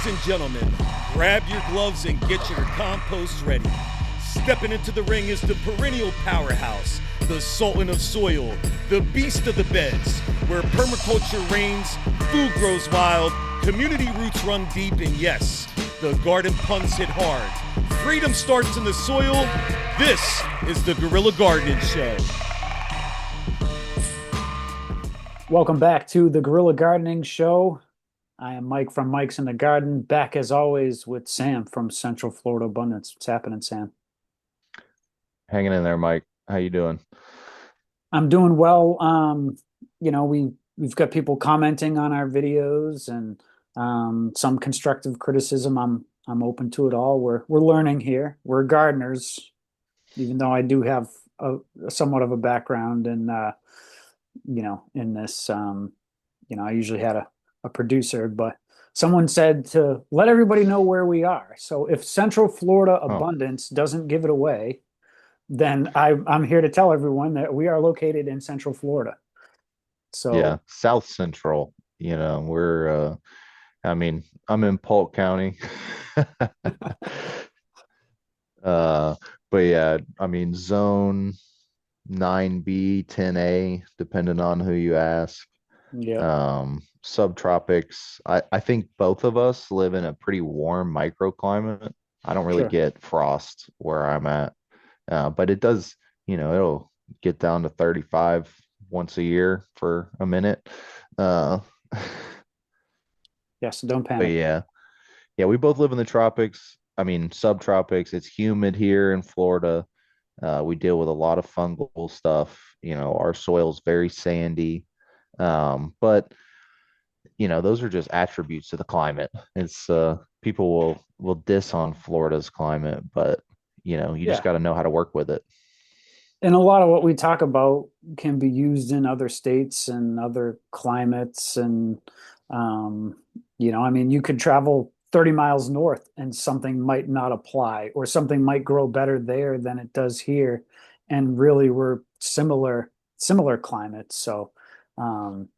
Ladies and gentlemen, grab your gloves and get your compost ready. Stepping into the ring is the perennial powerhouse, the sultan of soil, the beast of the beds, where permaculture reigns, food grows wild, community roots run deep, and yes, the garden punts hit hard. Freedom starts in the soil. This is the Guerrilla Gardening Show. Welcome back to the Guerrilla Gardening Show. I am Mike from Mike's in the Garden, back as always with Sam from Central Florida Abundance. What's happening, Sam? Hanging in there, Mike. How you doing? I'm doing well. We've got people commenting on our videos and some constructive criticism. I'm open to it all. We're learning here. We're gardeners, even though I do have somewhat of a background in this. I usually had a producer, but someone said to let everybody know where we are. So if Central Florida Oh, Abundance doesn't give it away, then I'm here to tell everyone that we are located in Central Florida. yeah, So South Central. I'm in Polk County. Uh, but yeah, zone 9B, 10A, depending on who you ask. yeah, Subtropics. I think both of us live in a pretty warm microclimate. I don't really sure. get frost where I'm at. But it does, it'll get down to 35 once a year for a minute. Uh, Yeah, so don't but panic. yeah, we both live in the tropics. Subtropics. It's humid here in Florida. We deal with a lot of fungal stuff. Our soil's very sandy. But those are just attributes to the climate. It's people will diss on Florida's climate, but you just Yeah. got to know how to work with it. And a lot of what we talk about can be used in other states and other climates. And, um, you could travel 30 miles north and something might not apply, or something might grow better there than it does here. And really, we're similar climates. So, um,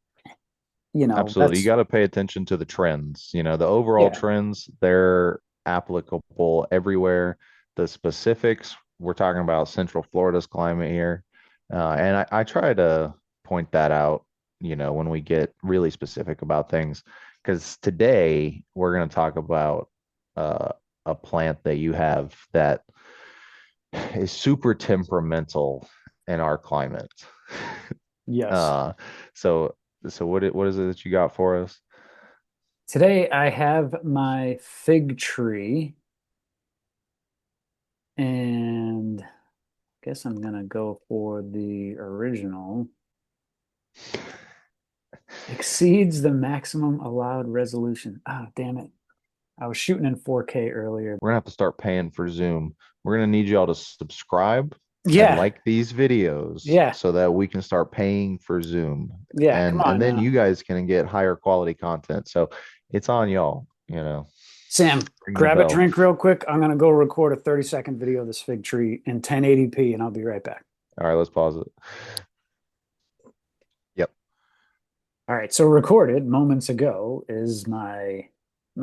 Absolutely. You that's, got to pay attention to the trends. The overall yeah, trends, they're applicable everywhere. The specifics, we're talking about Central Florida's climate here. And I try to point that out, when we get really specific about things. Because today we're going to talk about uh, a plant that you have that is super temperamental in our climate. yes. Uh, so what is it that you got for us? Today I have my fig tree, and I guess I'm gonna go for the original. Exceeds the maximum allowed resolution. Ah, damn it. I was shooting in 4K earlier. We're gonna have to start paying for Zoom. We're gonna need y'all to subscribe and Yeah, like these videos yeah, so that we can start paying for Zoom. yeah. Come And on then now. you guys can get higher quality content. So it's on y'all. Sam, Ring the grab a bell. drink real quick. I'm gonna go record a 30-second video of this fig tree in 1080p, and I'll be right back. All right, let's pause it. Yep. All right, so recorded moments ago is my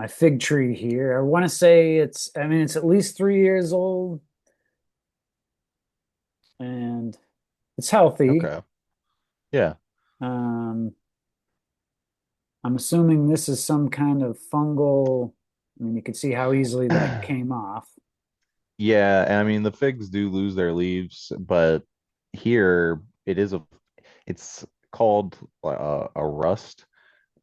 fig tree here. I want to say it's at least 3 years old, and it's healthy. Okay. Yeah. Um, I'm assuming this is some kind of fungal. I mean, you can see how easily that came off. Yeah, and the figs do lose their leaves, but here it's called a rust.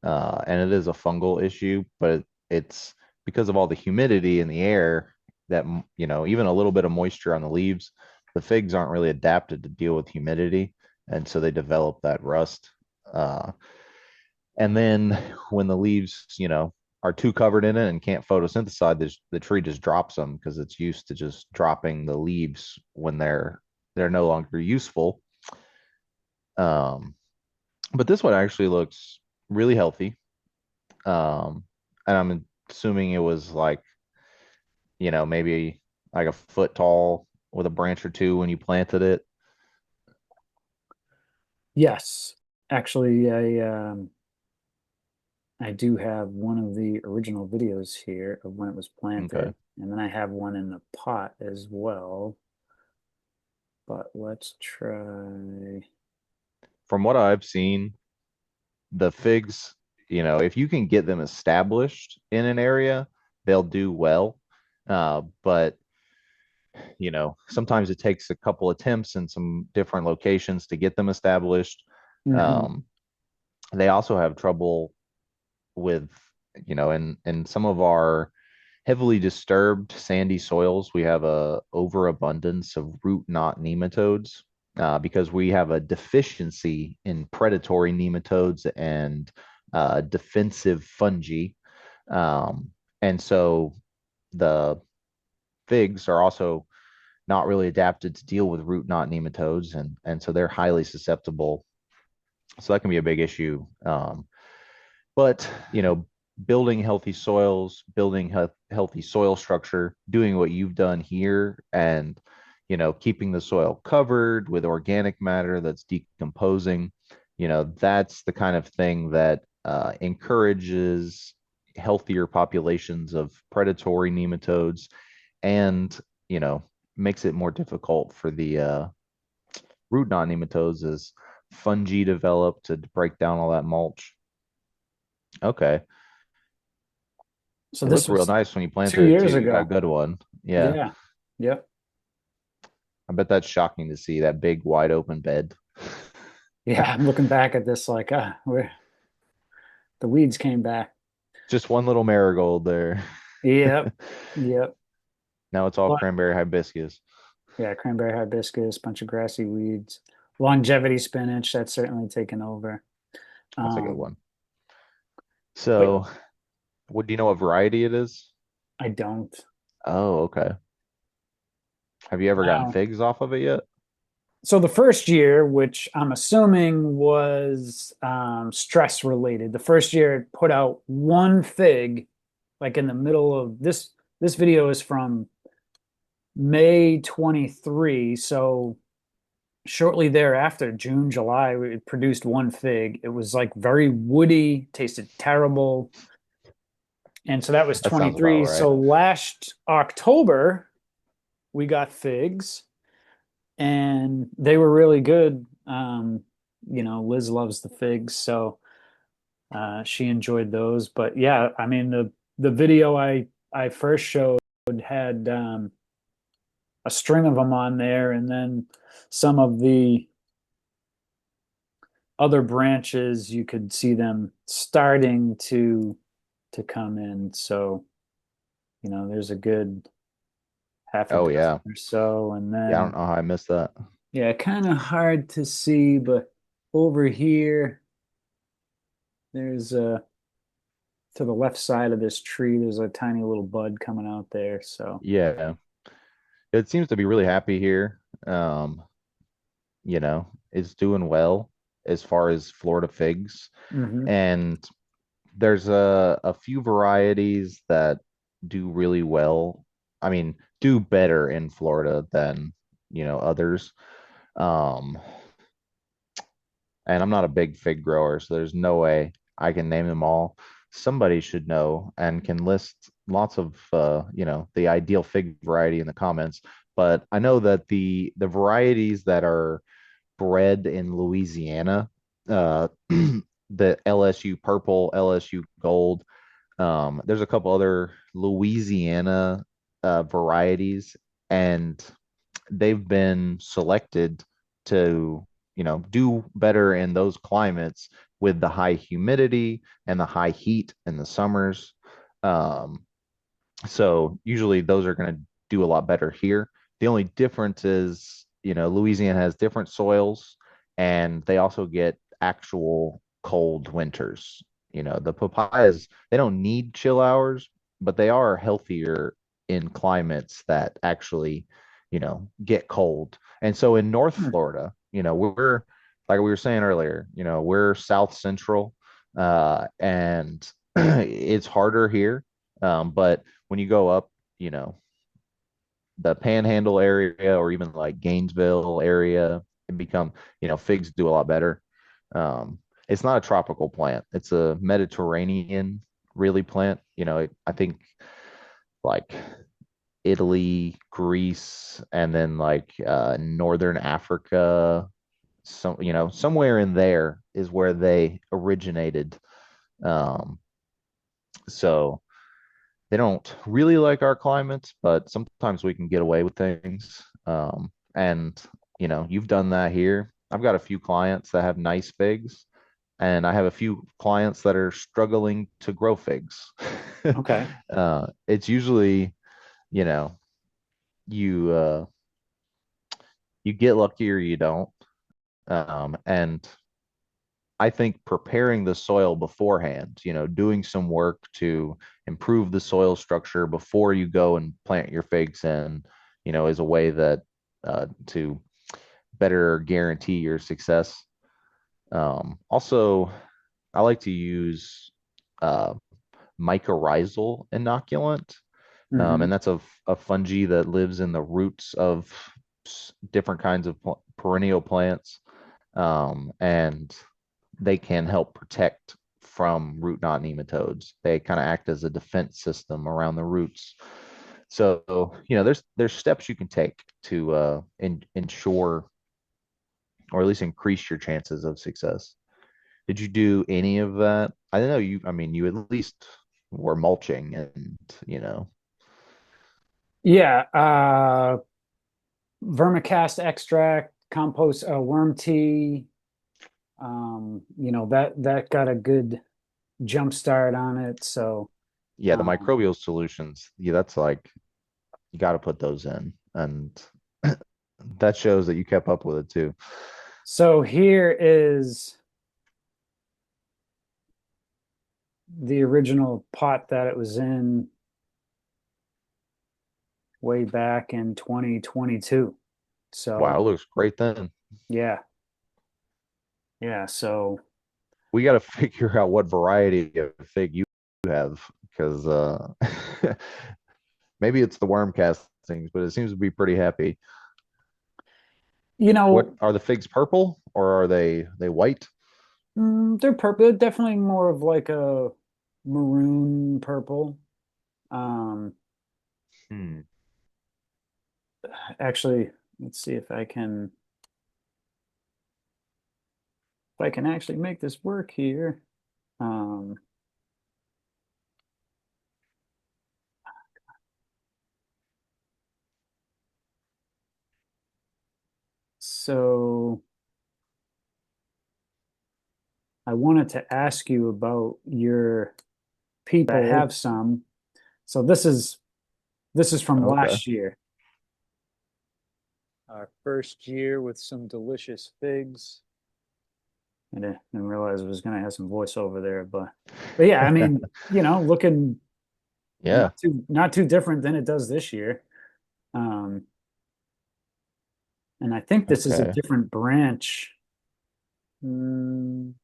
And it is a fungal issue, but it's because of all the humidity in the air that, even a little bit of moisture on the leaves, the figs aren't really adapted to deal with humidity. And so they develop that rust. Uh, and then when the leaves, are too covered in it and can't photosynthesize, the tree just drops them because it's used to just dropping the leaves when they're no longer useful. Um, but this one actually looks really healthy. And I'm assuming it was like, maybe like a foot tall with a branch or two when you planted it. Yes, actually, I do have one of the original videos here of when it was Okay. planted, and then I have one in the pot as well. But let's try. From what I've seen, the figs, if you can get them established in an area, they'll do well. But sometimes it takes a couple attempts in some different locations to get them established. Hmm. Um, they also have trouble with, in some of our heavily disturbed sandy soils, we have a overabundance of root knot nematodes because we have a deficiency in predatory nematodes and defensive fungi. Um, and so the figs are also not really adapted to deal with root knot nematodes, and so they're highly susceptible. So that can be a big issue. But building healthy soils, building healthy soil structure, doing what you've done here, and keeping the soil covered with organic matter that's decomposing, that's the kind of thing that encourages healthier populations of predatory nematodes, and you know makes it more difficult for the root knot nematodes as fungi develop to break down all that mulch. Okay. So It this looked real was nice when you two planted it too. years You got a ago. good one. Yeah. Yeah. Yep. I bet that's shocking to see that big wide open bed. Yeah. I'm looking back at this like, where the weeds came back. Just one little marigold there. Yep. Yep. Now it's all But cranberry hibiscus. yeah, cranberry hibiscus, bunch of grassy weeds, longevity spinach, that's certainly taken over. That's a good Um, one. but So, what do you know what variety it is? I don't. Oh, okay. Have you ever gotten Now, figs off of it yet? so the first year, which I'm assuming was stress related, the first year it put out one fig, like in the middle of this. This video is from May 23, so shortly thereafter, June, July, it produced one fig. It was like very woody, tasted terrible. And so that was That sounds about 23. right. So last October, we got figs and they were really good. Liz loves the figs, so she enjoyed those. But yeah, I mean the video I first showed had a string of them on there, and then some of the other branches you could see them starting to come in. So there's a good half a Oh dozen yeah. or so, and Yeah, I then don't know how I missed that. yeah, kind of hard to see, but over here there's a to the left side of this tree, there's a tiny little bud coming out there. So, Yeah. It seems to be really happy here. It's doing well as far as Florida figs. hmm. And there's a few varieties that do really well. I mean, do better in Florida than, others. Um, and I'm not a big fig grower, so there's no way I can name them all. Somebody should know and can list lots of the ideal fig variety in the comments. But I know that the varieties that are bred in Louisiana, the LSU purple, LSU gold. There's a couple other Louisiana varieties, and they've been selected to, do better in those climates with the high humidity and the high heat in the summers. Um, so usually those are going to do a lot better here. The only difference is, Louisiana has different soils and they also get actual cold winters. The papayas, they don't need chill hours, but they are healthier in climates that actually, get cold. And so in North Hmm. Florida, we're like we were saying earlier, we're South Central, and it's harder here. But when you go up, you know, the Panhandle area or even like Gainesville area, it become, figs do a lot better. Um, It's not a tropical plant. It's a Mediterranean really plant. I think like Italy, Greece, and then like Northern Africa, somewhere in there is where they originated. Um, so they don't really like our climates, but sometimes we can get away with things. And you've done that here. I've got a few clients that have nice figs, and I have a few clients that are struggling to grow figs. Okay. It's usually, you know, you you get lucky or you don't. And I think preparing the soil beforehand, doing some work to improve the soil structure before you go and plant your figs in, is a way that to better guarantee your success. Also, I like to use uh, mycorrhizal inoculant, Hmm. and that's a fungi that lives in the roots of different kinds of perennial plants, and they can help protect from root knot nematodes. They kind of act as a defense system around the roots. So, there's steps you can take to ensure or at least increase your chances of success. Did you do any of that? I know I mean, you at least were mulching and, you know, Yeah. Vermicast extract, compost, worm tea. That got a good jump start on it. So, yeah, the um, microbial solutions, yeah, that's like, you got to put those in. And that shows that you kept up with it too. so here is the original pot that it was in way back in 2022. Wow, So, it looks great then. yeah, yeah. So, We got to figure out what variety of fig you have because maybe it's the worm castings, but it seems to be pretty happy. you What know, are the figs purple or are they white? they're purple, definitely more of like a maroon purple. Um, Hmm. Actually, let's see if I can actually make this work here. Um, so I wanted to ask you about your people that have some. So this is from Okay. last year. Our first year with some delicious figs. I didn't realize I was going to have some voiceover there, but yeah, I mean, looking Yeah. not too different than it does this year. Um, and I think this is a Okay. different branch. Mm,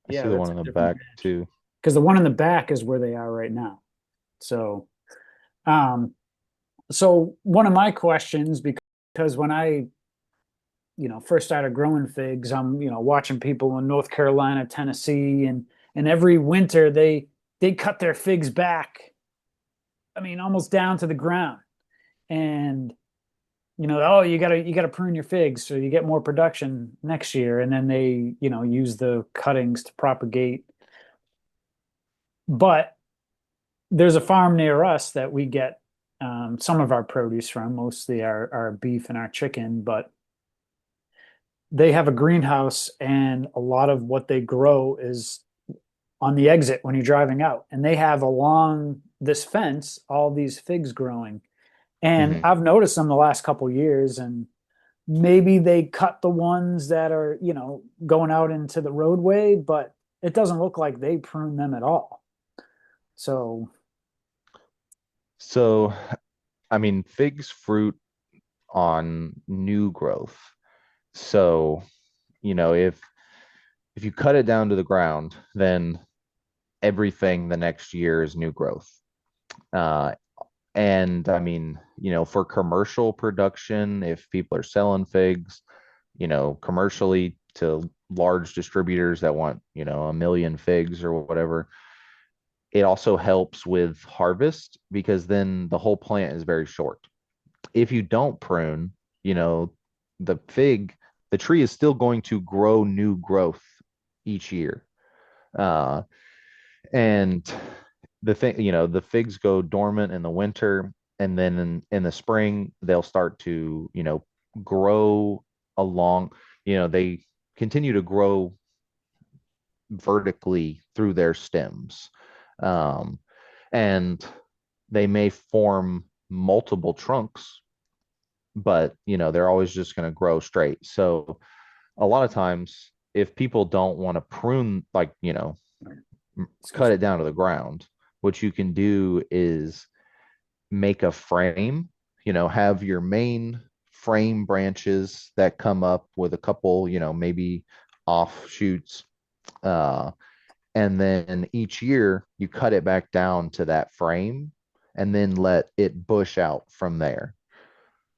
I see yeah, the that's one a in the different back branch too. because the one in the back is where they are right now. So, um, so one of my questions, because when I, first started growing figs, I'm, watching people in North Carolina, Tennessee, and every winter they cut their figs back. I mean, almost down to the ground. And oh, you gotta prune your figs so you get more production next year. And then they, use the cuttings to propagate. But there's a farm near us that we get some of our produce from, mostly our beef and our chicken, but they have a greenhouse and a lot of what they grow is on the exit when you're driving out. And they have along this fence all these figs growing. And Hmm. I've noticed them the last couple years, and maybe they cut the ones that are, going out into the roadway, but it doesn't look like they prune them at all. So, So, I mean, figs fruit on new growth. So, if you cut it down to the ground, then everything the next year is new growth. Uh, and I mean, for commercial production, if people are selling figs, commercially to large distributors that want, a million figs or whatever. It also helps with harvest because then the whole plant is very short. If you don't prune, you know, the fig, the tree is still going to grow new growth each year. Uh, and the thing, the figs go dormant in the winter, and then in the spring, they'll start to, grow along, they continue to grow vertically through their stems. Um, and they may form multiple trunks, but they're always just going to grow straight. So a lot of times, if people don't want to prune, like, cut it down to the ground, what you can do is make a frame, have your main frame branches that come up with a couple, maybe offshoots. Uh, and then each year you cut it back down to that frame and then let it bush out from there.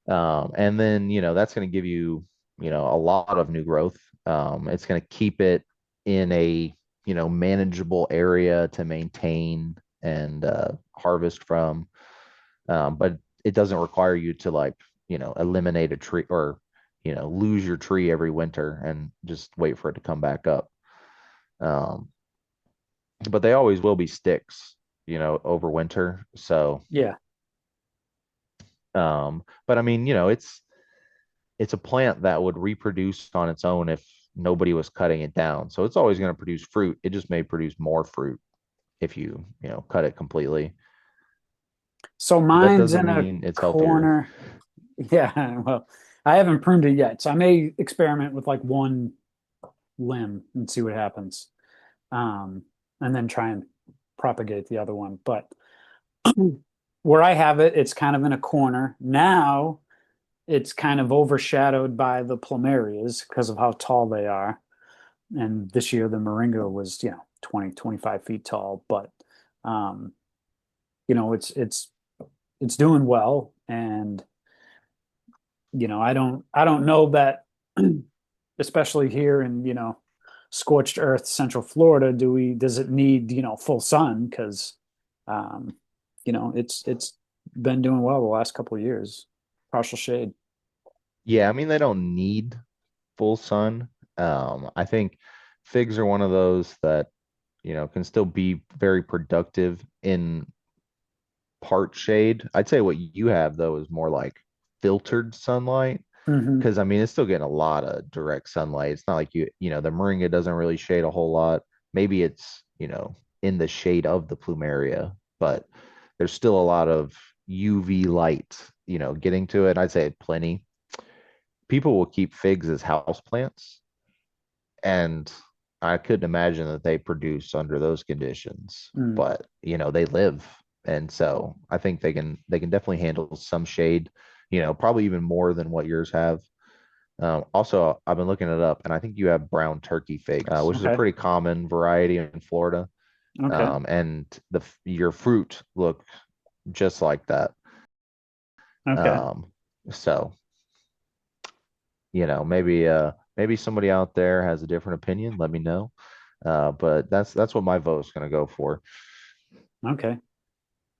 And then, that's going to give you, a lot of new growth. It's going to keep it in a, manageable area to maintain and harvest from. But it doesn't require you to, like, eliminate a tree or, lose your tree every winter and just wait for it to come back up. Um, but they always will be sticks, over winter. So, Yeah. but I mean, it's a plant that would reproduce on its own if nobody was cutting it down. So it's always going to produce fruit. It just may produce more fruit if you, cut it completely. So But that mine's doesn't in a mean it's healthier. corner. Yeah, well, I haven't pruned it yet, so I may experiment with like one limb and see what happens. Um, and then try and propagate the other one. But where I have it, it's kind of in a corner. Now it's kind of overshadowed by the plumerias because of how tall they are. And this year the moringa was, 20, 25 feet tall, but um, it's doing well. And I don't know that especially here in, scorched earth, Central Florida, does it need, full sun? Because, um, it's been doing well the last couple of years, partial shade. Yeah, I mean, they don't need full sun. I think figs are one of those that, can still be very productive in part shade. I'd say what you have though is more like filtered sunlight Hmm. because I mean it's still getting a lot of direct sunlight. It's not like the moringa doesn't really shade a whole lot. Maybe it's, in the shade of the plumeria, but there's still a lot of UV light, getting to it. I'd say plenty. People will keep figs as house plants, and I couldn't imagine that they produce under those conditions, Mm. but they live. And so I think they can definitely handle some shade, probably even more than what yours have. Also, I've been looking it up, and I think you have brown turkey figs, which is a Okay. pretty common variety in Florida. Okay. And your fruit look just like that. Okay. Um, so maybe somebody out there has a different opinion. Let me know. But that's what my vote's going to go for. Okay.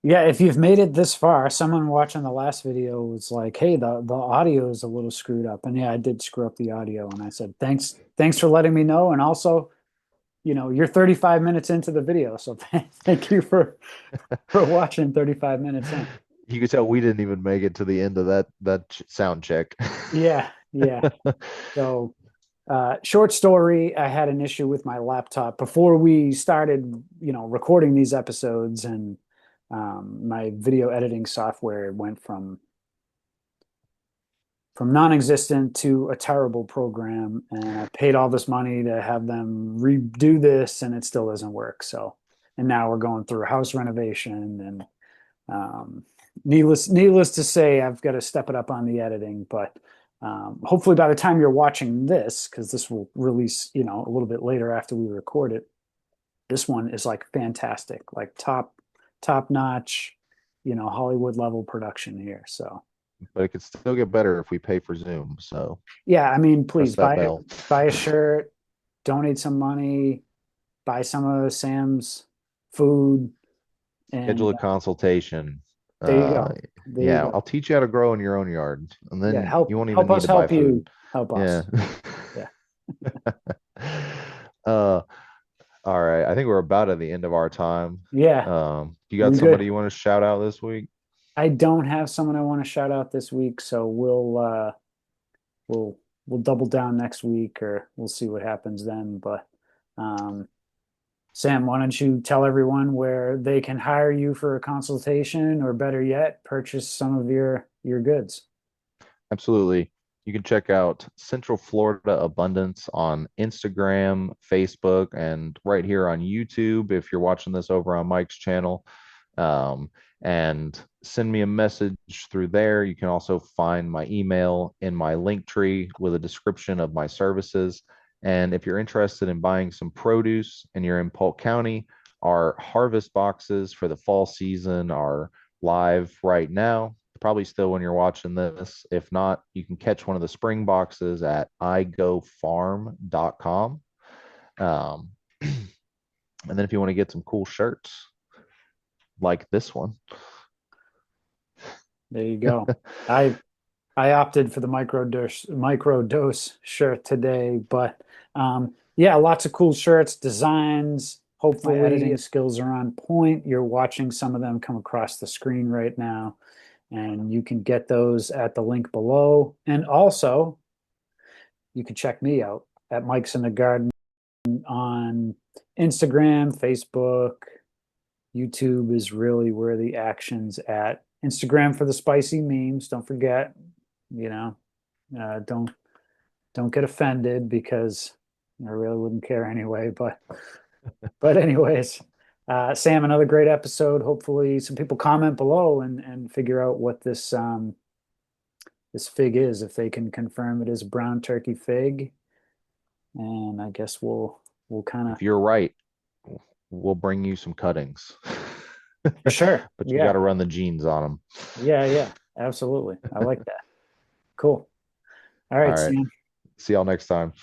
Yeah, if you've made it this far, someone watching the last video was like, "Hey, the audio is a little screwed up." And yeah, I did screw up the audio, and I said, "Thanks for letting me know." And also, you're 35 minutes into the video, so thank you for watching 35 minutes in. You could tell we didn't even make it to the end of that sound check. Yeah, yeah. So, short story, I had an issue with my laptop before we started, recording these episodes, and my video editing software went from non-existent to a terrible program, and I paid all this money to have them redo this, and it still doesn't work. So, and now we're going through a house renovation, and needless to say, I've got to step it up on the editing. But hopefully, by the time you're watching this, because this will release, a little bit later after we record it, this one is like fantastic, like top notch, Hollywood level production here. So But it could still get better if we pay for Zoom. So yeah, I mean, press please that buy bell. buy a shirt, donate some money, buy some of Sam's food, Schedule and a consultation. there you Uh, go. There you yeah, go. I'll teach you how to grow in your own yard, and Yeah, then you won't even help need us to buy help food. you help Yeah. us. Yeah. Uh, all right. I think we're about at the end of our time. Yeah. You got We somebody good. you want to shout out this week? I don't have someone I want to shout out this week, so we'll we'll double down next week or we'll see what happens then. But um Sam, why don't you tell everyone where they can hire you for a consultation or better yet, purchase some of your goods. Absolutely. You can check out Central Florida Abundance on Instagram, Facebook, and right here on YouTube if you're watching this over on Mike's channel. Um, and send me a message through there. You can also find my email in my link tree with a description of my services. And if you're interested in buying some produce and you're in Polk County, our harvest boxes for the fall season are live right now. Probably still when you're watching this. If not, you can catch one of the spring boxes at igofarm.com. Um, and then if you want to get some cool shirts like this one, There you go. I I opted for the micro dose shirt today, but yeah, lots of cool shirts, designs. Hopefully, my editing skills are on point. You're watching some of them come across the screen right now, and you can get those at the link below. And also, you can check me out at Mike's in the Garden on Instagram, Facebook. YouTube is really where the action's at. Instagram for the spicy memes. Don't forget, you know, don't get offended because I really wouldn't care anyway. But anyways, Sam, another great episode. Hopefully, some people comment below and figure out what this fig is. If they can confirm it is brown turkey fig, and I guess we'll kind of if you're right, we'll bring you some cuttings. for sure. But you got Yeah, to run the genes on them. yeah, absolutely. I like that. Cool. All All right, right. Sam. See y'all next time.